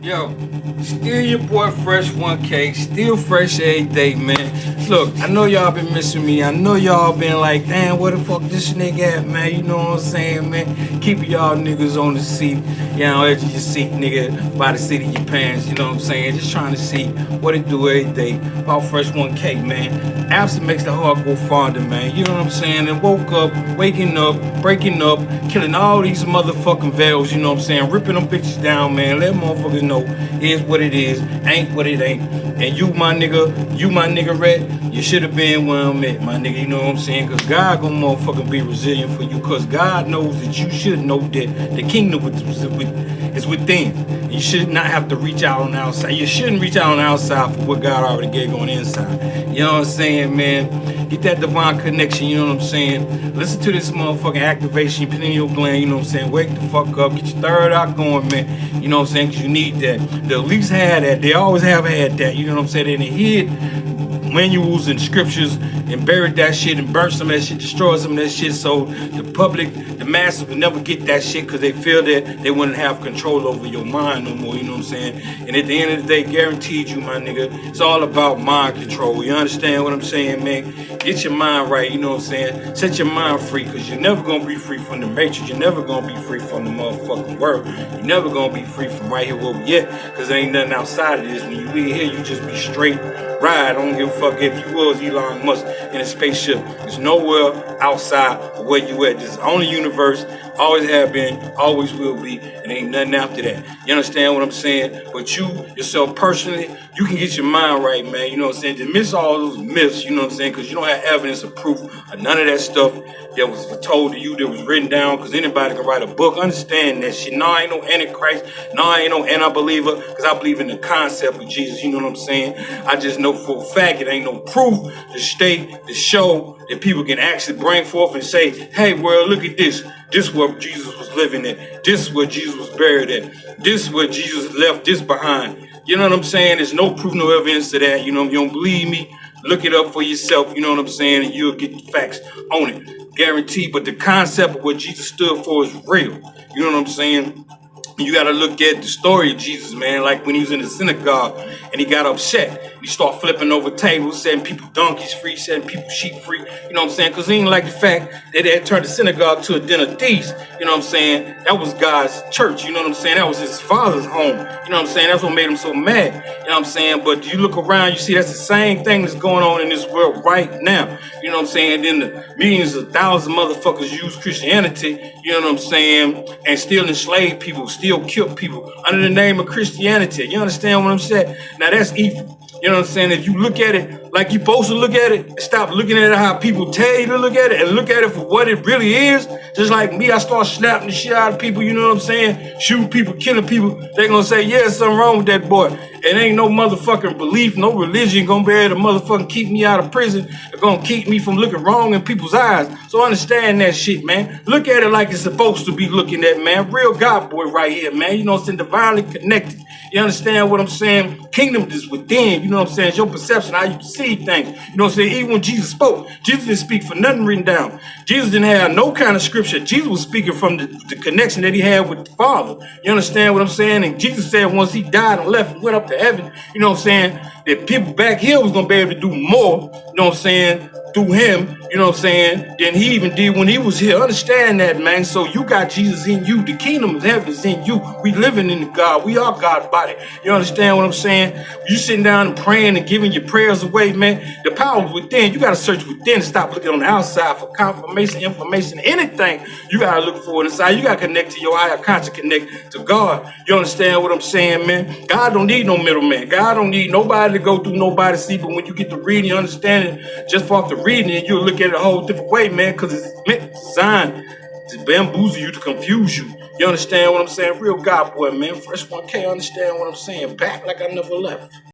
Yo, still your boy Fresh 1K, still fresh every day, man. Look, I know y'all been missing me. I know y'all been like, damn, where the fuck this nigga at, man? You know what I'm saying, man? Keep y'all niggas on the seat, you know, edge of your seat, nigga, by the seat of your pants, you know what I'm saying? Just trying to see what it do every day about Fresh 1K, man. Absent makes the heart go fonder, man. You know what I'm saying? And woke up, waking up, breaking up, killing all these motherfucking veils, you know what I'm saying? Ripping them bitches down, man. Let motherfuckers know is what it is, ain't what it ain't. And you my nigga Red, you should have been where I'm at, my nigga, you know what I'm saying? Cause God gonna motherfucking be resilient for you, cause God knows that you should know that the kingdom is within. You should not have to reach out on the outside. You shouldn't reach out on the outside for what God already gave on the inside. You know what I'm saying, man? Get that divine connection, you know what I'm saying? Listen to this motherfucking activation, pineal gland, you know what I'm saying? Wake the fuck up, get your third eye going, man. You know what I'm saying? Cause you need that. The elites had that. They always have had that, you know what I'm saying? And they hid manuals and scriptures and buried that shit and burnt some of that shit, destroyed some of that shit, so the public, the masses would never get that shit because they feel that they wouldn't have control over your mind no more, you know what I'm saying? And at the end of the day, guaranteed you, my nigga, it's all about mind control. You understand what I'm saying, man? Get your mind right, you know what I'm saying? Set your mind free, because you're never gonna be free from the matrix. You're never gonna be free from the motherfucking world. You're never gonna be free from right here where we at, because there ain't nothing outside of this. When you leave here, you just be straight ride. I don't give a fuck if you was Elon Musk in a spaceship. There's nowhere outside of where you at. This is the only universe, always have been, always will be, and ain't nothing after that. You understand what I'm saying? But you, yourself personally, you can get your mind right, man. You know what I'm saying? Dismiss all those myths, you know what I'm saying? Because you don't have evidence or proof of none of that stuff that was told to you, that was written down, because anybody can write a book. Understand that shit. No, I ain't no antichrist. No, I ain't no anti-believer, because I believe in the concept of Jesus. You know what I'm saying? I just know for a fact it ain't no proof to state, to show that people can actually bring forth and say, hey, world, look at this. This is where Jesus was living at. This is where Jesus was buried at. This is where Jesus left this behind. You know what I'm saying? There's no proof, no evidence to that. You know, if you don't believe me, look it up for yourself. You know what I'm saying? And you'll get the facts on it. Guaranteed. But the concept of what Jesus stood for is real. You know what I'm saying? You got to look at the story of Jesus, man, like when he was in the synagogue and he got upset. He started flipping over tables, setting people donkeys free, setting people sheep free. You know what I'm saying? Because he didn't like the fact that they had turned the synagogue to a den of thieves. You know what I'm saying? That was God's church. You know what I'm saying? That was his father's home. You know what I'm saying? That's what made him so mad. You know what I'm saying? But you look around, you see that's the same thing that's going on in this world right now. You know what I'm saying? Then the millions of thousands of motherfuckers use Christianity, you know what I'm saying, and still enslave people, still kill people under the name of Christianity. You understand what I'm saying? Now that's evil. You know what I'm saying? If you look at it like you're supposed to look at it, stop looking at it how people tell you to look at it, and look at it for what it really is. Just like me, I start snapping the shit out of people, you know what I'm saying? Shooting people, killing people. They're gonna say, yeah, something wrong with that boy. It ain't no motherfucking belief, no religion gonna be able to motherfucking keep me out of prison. They're gonna keep me from looking wrong in people's eyes. So understand that shit, man. Look at it like it's supposed to be looking at, man. Real God boy right here, man. You know what I'm saying? Divinely connected. You understand what I'm saying? Kingdom is within, you know what I'm saying? It's your perception, how you see things. You know what I'm saying? Even when Jesus spoke, Jesus didn't speak for nothing written down. Jesus didn't have no kind of scripture. Jesus was speaking from the connection that he had with the Father. You understand what I'm saying? And Jesus said once he died and left and went up to heaven, you know what I'm saying, that people back here was going to be able to do more, you know what I'm saying, through him, you know what I'm saying, than he even did when he was here. Understand that, man. So you got Jesus in you. The kingdom of heaven is in you. We living in God. We are God's body. You understand what I'm saying? You sitting down and praying and giving your prayers away, man. The power is within. You got to search within. Stop looking on the outside for confirmation, information, anything. You got to look for it inside. You got to connect to your higher conscious, connect to God. You understand what I'm saying, man? God don't need no middleman. God don't need nobody to go through, nobody to see. But when you get to reading, you understand it just off the reading it, you'll look at it a whole different way, man, because it's meant, designed to bamboozle you, to confuse you. You understand what I'm saying? Real God boy, man. Fresh 1K, understand what I'm saying? Back like I never left.